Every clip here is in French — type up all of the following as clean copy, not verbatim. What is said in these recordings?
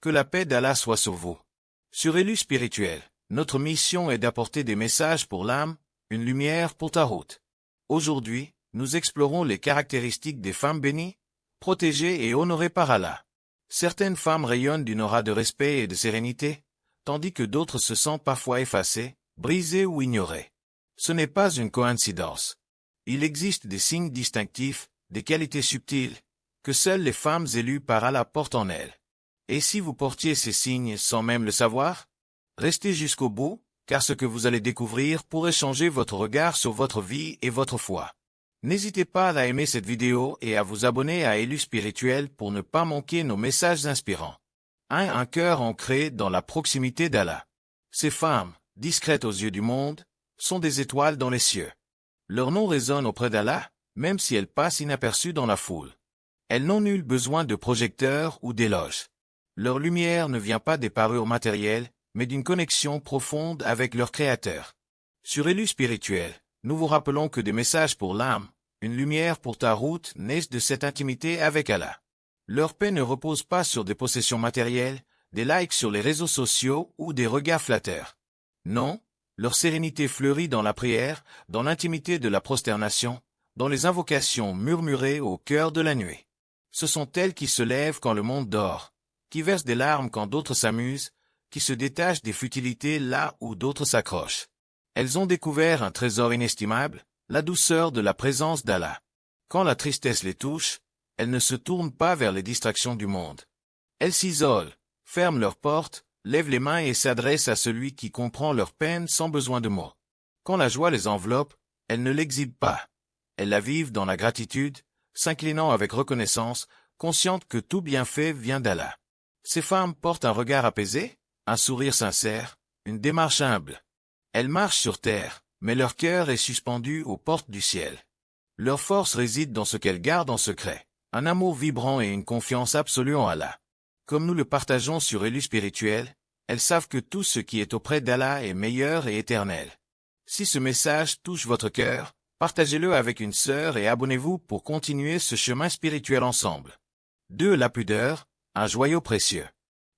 Que la paix d'Allah soit sur vous. Sur Élu spirituel, notre mission est d'apporter des messages pour l'âme, une lumière pour ta route. Aujourd'hui, nous explorons les caractéristiques des femmes bénies, protégées et honorées par Allah. Certaines femmes rayonnent d'une aura de respect et de sérénité, tandis que d'autres se sentent parfois effacées, brisées ou ignorées. Ce n'est pas une coïncidence. Il existe des signes distinctifs, des qualités subtiles, que seules les femmes élues par Allah portent en elles. Et si vous portiez ces signes sans même le savoir? Restez jusqu'au bout, car ce que vous allez découvrir pourrait changer votre regard sur votre vie et votre foi. N'hésitez pas à aimer cette vidéo et à vous abonner à Élu Spirituel pour ne pas manquer nos messages inspirants. Un cœur ancré dans la proximité d'Allah. Ces femmes, discrètes aux yeux du monde, sont des étoiles dans les cieux. Leur nom résonne auprès d'Allah, même si elles passent inaperçues dans la foule. Elles n'ont nul besoin de projecteurs ou d'éloges. Leur lumière ne vient pas des parures matérielles, mais d'une connexion profonde avec leur Créateur. Sur Élu Spirituel, nous vous rappelons que des messages pour l'âme, une lumière pour ta route naissent de cette intimité avec Allah. Leur paix ne repose pas sur des possessions matérielles, des likes sur les réseaux sociaux ou des regards flatteurs. Non, leur sérénité fleurit dans la prière, dans l'intimité de la prosternation, dans les invocations murmurées au cœur de la nuit. Ce sont elles qui se lèvent quand le monde dort, qui versent des larmes quand d'autres s'amusent, qui se détachent des futilités là où d'autres s'accrochent. Elles ont découvert un trésor inestimable, la douceur de la présence d'Allah. Quand la tristesse les touche, elles ne se tournent pas vers les distractions du monde. Elles s'isolent, ferment leurs portes, lèvent les mains et s'adressent à celui qui comprend leur peine sans besoin de mots. Quand la joie les enveloppe, elles ne l'exhibent pas. Elles la vivent dans la gratitude, s'inclinant avec reconnaissance, conscientes que tout bienfait vient d'Allah. Ces femmes portent un regard apaisé, un sourire sincère, une démarche humble. Elles marchent sur terre, mais leur cœur est suspendu aux portes du ciel. Leur force réside dans ce qu'elles gardent en secret, un amour vibrant et une confiance absolue en Allah. Comme nous le partageons sur Élu Spirituel, elles savent que tout ce qui est auprès d'Allah est meilleur et éternel. Si ce message touche votre cœur, partagez-le avec une sœur et abonnez-vous pour continuer ce chemin spirituel ensemble. 2. La pudeur, un joyau précieux.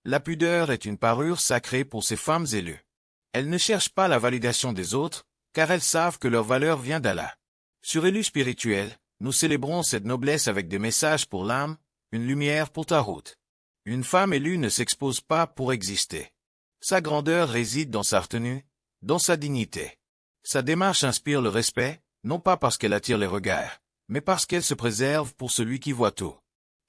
La pudeur est une parure sacrée pour ces femmes élues. Elles ne cherchent pas la validation des autres, car elles savent que leur valeur vient d'Allah. Sur Élu Spirituel, nous célébrons cette noblesse avec des messages pour l'âme, une lumière pour ta route. Une femme élue ne s'expose pas pour exister. Sa grandeur réside dans sa retenue, dans sa dignité. Sa démarche inspire le respect, non pas parce qu'elle attire les regards, mais parce qu'elle se préserve pour celui qui voit tout.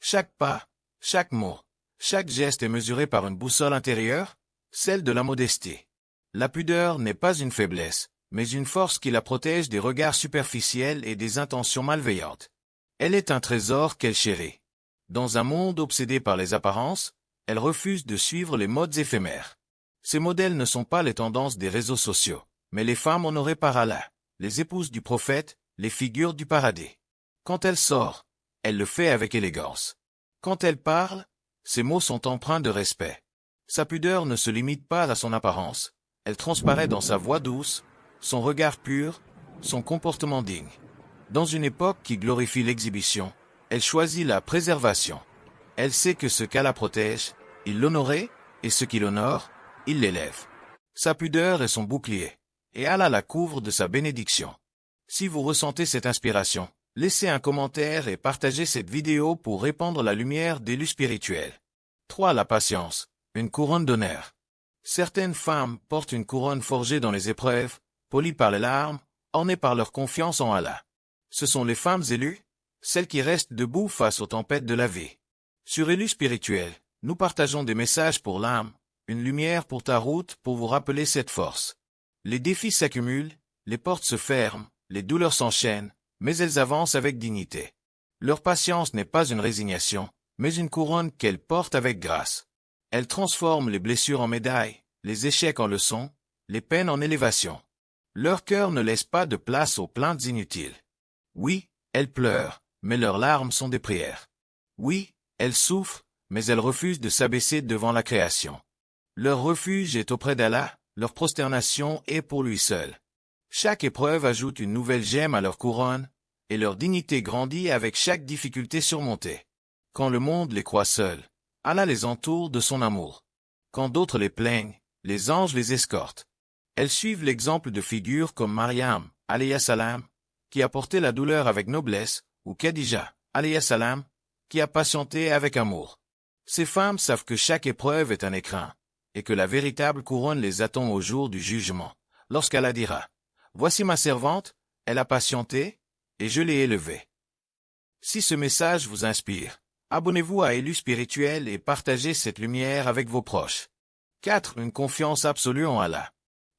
Chaque pas, chaque mot, chaque geste est mesuré par une boussole intérieure, celle de la modestie. La pudeur n'est pas une faiblesse, mais une force qui la protège des regards superficiels et des intentions malveillantes. Elle est un trésor qu'elle chérit. Dans un monde obsédé par les apparences, elle refuse de suivre les modes éphémères. Ces modèles ne sont pas les tendances des réseaux sociaux, mais les femmes honorées par Allah, les épouses du prophète, les figures du paradis. Quand elle sort, elle le fait avec élégance. Quand elle parle, ses mots sont empreints de respect. Sa pudeur ne se limite pas à son apparence, elle transparaît dans sa voix douce, son regard pur, son comportement digne. Dans une époque qui glorifie l'exhibition, elle choisit la préservation. Elle sait que ce qu'Allah protège, il l'honorait, et ce qu'il honore, il l'élève. Sa pudeur est son bouclier, et Allah la couvre de sa bénédiction. Si vous ressentez cette inspiration, laissez un commentaire et partagez cette vidéo pour répandre la lumière d'Élu Spirituel. 3. La patience, une couronne d'honneur. Certaines femmes portent une couronne forgée dans les épreuves, polie par les larmes, ornée par leur confiance en Allah. Ce sont les femmes élues, celles qui restent debout face aux tempêtes de la vie. Sur Élu Spirituel, nous partageons des messages pour l'âme, une lumière pour ta route pour vous rappeler cette force. Les défis s'accumulent, les portes se ferment, les douleurs s'enchaînent, mais elles avancent avec dignité. Leur patience n'est pas une résignation, mais une couronne qu'elles portent avec grâce. Elles transforment les blessures en médailles, les échecs en leçons, les peines en élévation. Leur cœur ne laisse pas de place aux plaintes inutiles. Oui, elles pleurent, mais leurs larmes sont des prières. Oui, elles souffrent, mais elles refusent de s'abaisser devant la création. Leur refuge est auprès d'Allah, leur prosternation est pour lui seul. Chaque épreuve ajoute une nouvelle gemme à leur couronne, et leur dignité grandit avec chaque difficulté surmontée. Quand le monde les croit seuls, Allah les entoure de son amour. Quand d'autres les plaignent, les anges les escortent. Elles suivent l'exemple de figures comme Mariam, alayhi salam, qui a porté la douleur avec noblesse, ou Khadija, alayhi salam, qui a patienté avec amour. Ces femmes savent que chaque épreuve est un écrin, et que la véritable couronne les attend au jour du jugement, lorsqu'Allah dira « Voici ma servante, elle a patienté, et je l'ai élevée. » Si ce message vous inspire, abonnez-vous à Élu Spirituel et partagez cette lumière avec vos proches. 4. Une confiance absolue en Allah.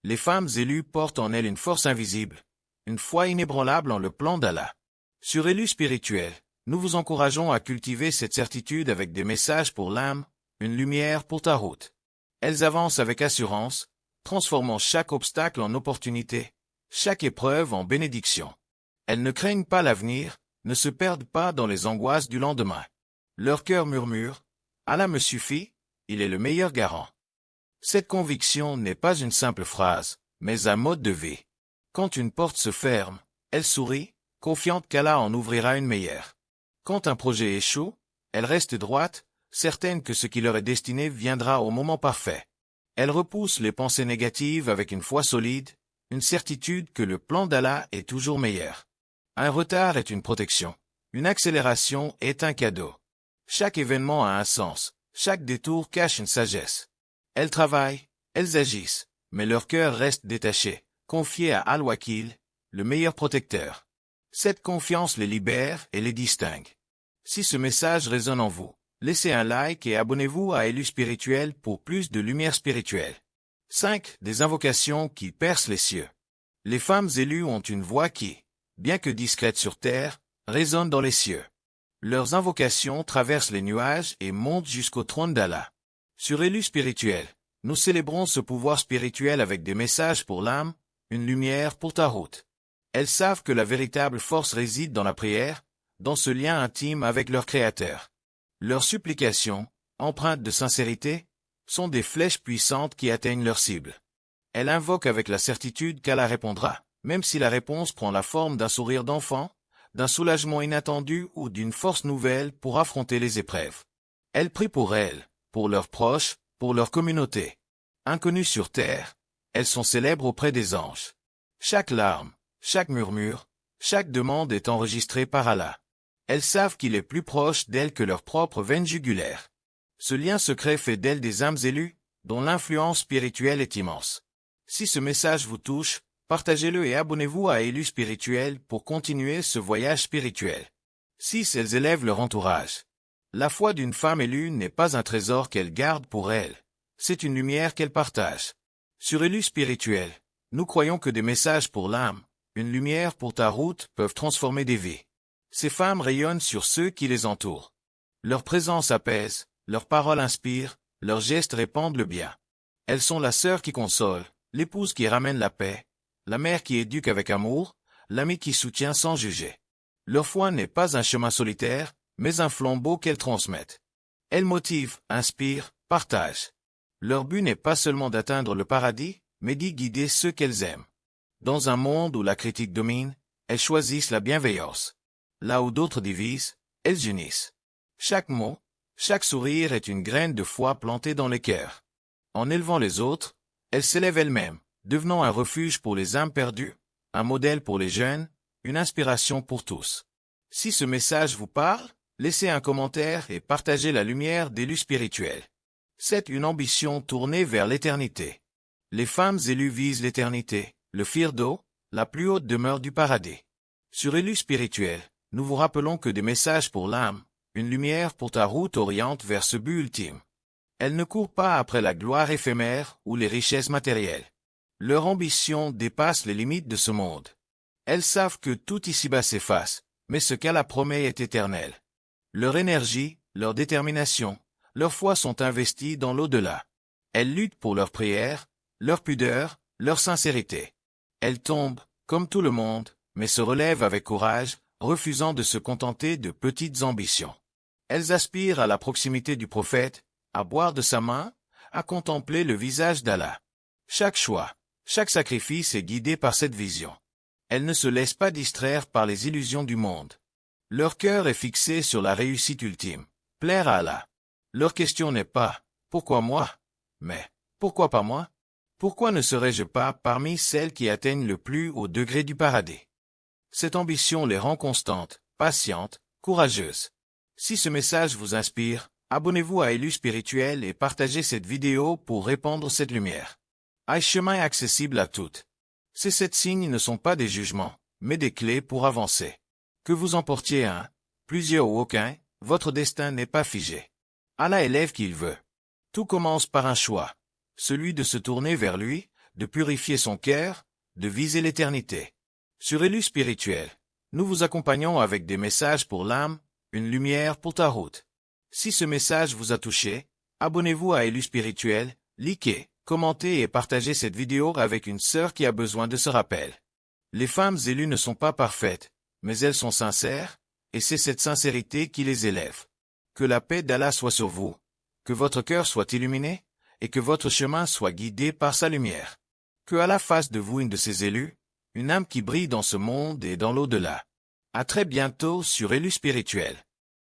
Les femmes élues portent en elles une force invisible, une foi inébranlable en le plan d'Allah. Sur Élu Spirituel, nous vous encourageons à cultiver cette certitude avec des messages pour l'âme, une lumière pour ta route. Elles avancent avec assurance, transformant chaque obstacle en opportunité, chaque épreuve en bénédiction. Elles ne craignent pas l'avenir, ne se perdent pas dans les angoisses du lendemain. Leur cœur murmure « Allah me suffit, il est le meilleur garant ». Cette conviction n'est pas une simple phrase, mais un mode de vie. Quand une porte se ferme, elle sourit, confiante qu'Allah en ouvrira une meilleure. Quand un projet échoue, elle reste droite, certaine que ce qui leur est destiné viendra au moment parfait. Elle repousse les pensées négatives avec une foi solide, une certitude que le plan d'Allah est toujours meilleur. Un retard est une protection. Une accélération est un cadeau. Chaque événement a un sens. Chaque détour cache une sagesse. Elles travaillent, elles agissent, mais leur cœur reste détaché, confié à Al-Wakil, le meilleur protecteur. Cette confiance les libère et les distingue. Si ce message résonne en vous, laissez un like et abonnez-vous à Élu Spirituel pour plus de lumière spirituelle. 5. Des invocations qui percent les cieux. Les femmes élues ont une voix qui, bien que discrète sur terre, résonne dans les cieux. Leurs invocations traversent les nuages et montent jusqu'au trône d'Allah. Sur Élu Spirituel, nous célébrons ce pouvoir spirituel avec des messages pour l'âme, une lumière pour ta route. Elles savent que la véritable force réside dans la prière, dans ce lien intime avec leur Créateur. Leurs supplications, empreintes de sincérité, sont des flèches puissantes qui atteignent leur cible. Elles invoquent avec la certitude qu'Allah répondra, même si la réponse prend la forme d'un sourire d'enfant, d'un soulagement inattendu ou d'une force nouvelle pour affronter les épreuves. Elles prient pour elles, pour leurs proches, pour leur communauté. Inconnues sur terre, elles sont célèbres auprès des anges. Chaque larme, chaque murmure, chaque demande est enregistrée par Allah. Elles savent qu'il est plus proche d'elles que leur propre veine jugulaire. Ce lien secret fait d'elles des âmes élues, dont l'influence spirituelle est immense. Si ce message vous touche, partagez-le et abonnez-vous à Élu Spirituel pour continuer ce voyage spirituel. 6. Elles élèvent leur entourage. La foi d'une femme élue n'est pas un trésor qu'elle garde pour elle, c'est une lumière qu'elle partage. Sur Élu Spirituel, nous croyons que des messages pour l'âme, une lumière pour ta route peuvent transformer des vies. Ces femmes rayonnent sur ceux qui les entourent. Leur présence apaise, leurs paroles inspirent, leurs gestes répandent le bien. Elles sont la sœur qui console, l'épouse qui ramène la paix, la mère qui éduque avec amour, l'ami qui soutient sans juger. Leur foi n'est pas un chemin solitaire, mais un flambeau qu'elles transmettent. Elles motivent, inspirent, partagent. Leur but n'est pas seulement d'atteindre le paradis, mais d'y guider ceux qu'elles aiment. Dans un monde où la critique domine, elles choisissent la bienveillance. Là où d'autres divisent, elles unissent. Chaque mot, chaque sourire est une graine de foi plantée dans les cœurs. En élevant les autres, elles s'élèvent elles-mêmes, devenant un refuge pour les âmes perdues, un modèle pour les jeunes, une inspiration pour tous. Si ce message vous parle, laissez un commentaire et partagez la lumière d'Élu Spirituel. C'est une ambition tournée vers l'éternité. Les femmes élues visent l'éternité, le firdo, la plus haute demeure du paradis. Sur Élu Spirituel, nous vous rappelons que des messages pour l'âme, une lumière pour ta route orientent vers ce but ultime. Elles ne courent pas après la gloire éphémère ou les richesses matérielles. Leur ambition dépasse les limites de ce monde. Elles savent que tout ici-bas s'efface, mais ce qu'Allah promet est éternel. Leur énergie, leur détermination, leur foi sont investies dans l'au-delà. Elles luttent pour leur prière, leur pudeur, leur sincérité. Elles tombent, comme tout le monde, mais se relèvent avec courage, refusant de se contenter de petites ambitions. Elles aspirent à la proximité du prophète, à boire de sa main, à contempler le visage d'Allah. Chaque choix, chaque sacrifice est guidé par cette vision. Elles ne se laissent pas distraire par les illusions du monde. Leur cœur est fixé sur la réussite ultime, plaire à Allah. Leur question n'est pas « Pourquoi moi ?» mais « Pourquoi pas moi ?» Pourquoi ne serais-je pas parmi celles qui atteignent le plus haut degré du paradis? Cette ambition les rend constantes, patientes, courageuses. Si ce message vous inspire, abonnez-vous à Élu Spirituel et partagez cette vidéo pour répandre cette lumière. Un chemin accessible à toutes. Ces 7 signes ne sont pas des jugements, mais des clés pour avancer. Que vous en portiez un, plusieurs ou aucun, votre destin n'est pas figé. Allah est l'élève qu'il veut. Tout commence par un choix. Celui de se tourner vers lui, de purifier son cœur, de viser l'éternité. Sur Élu Spirituel, nous vous accompagnons avec des messages pour l'âme, une lumière pour ta route. Si ce message vous a touché, abonnez-vous à Élu Spirituel, likez, commentez et partagez cette vidéo avec une sœur qui a besoin de ce rappel. Les femmes élues ne sont pas parfaites, mais elles sont sincères, et c'est cette sincérité qui les élève. Que la paix d'Allah soit sur vous, que votre cœur soit illuminé, et que votre chemin soit guidé par sa lumière. Que Allah fasse de vous une de ses élus, une âme qui brille dans ce monde et dans l'au-delà. À très bientôt sur Élu Spirituel.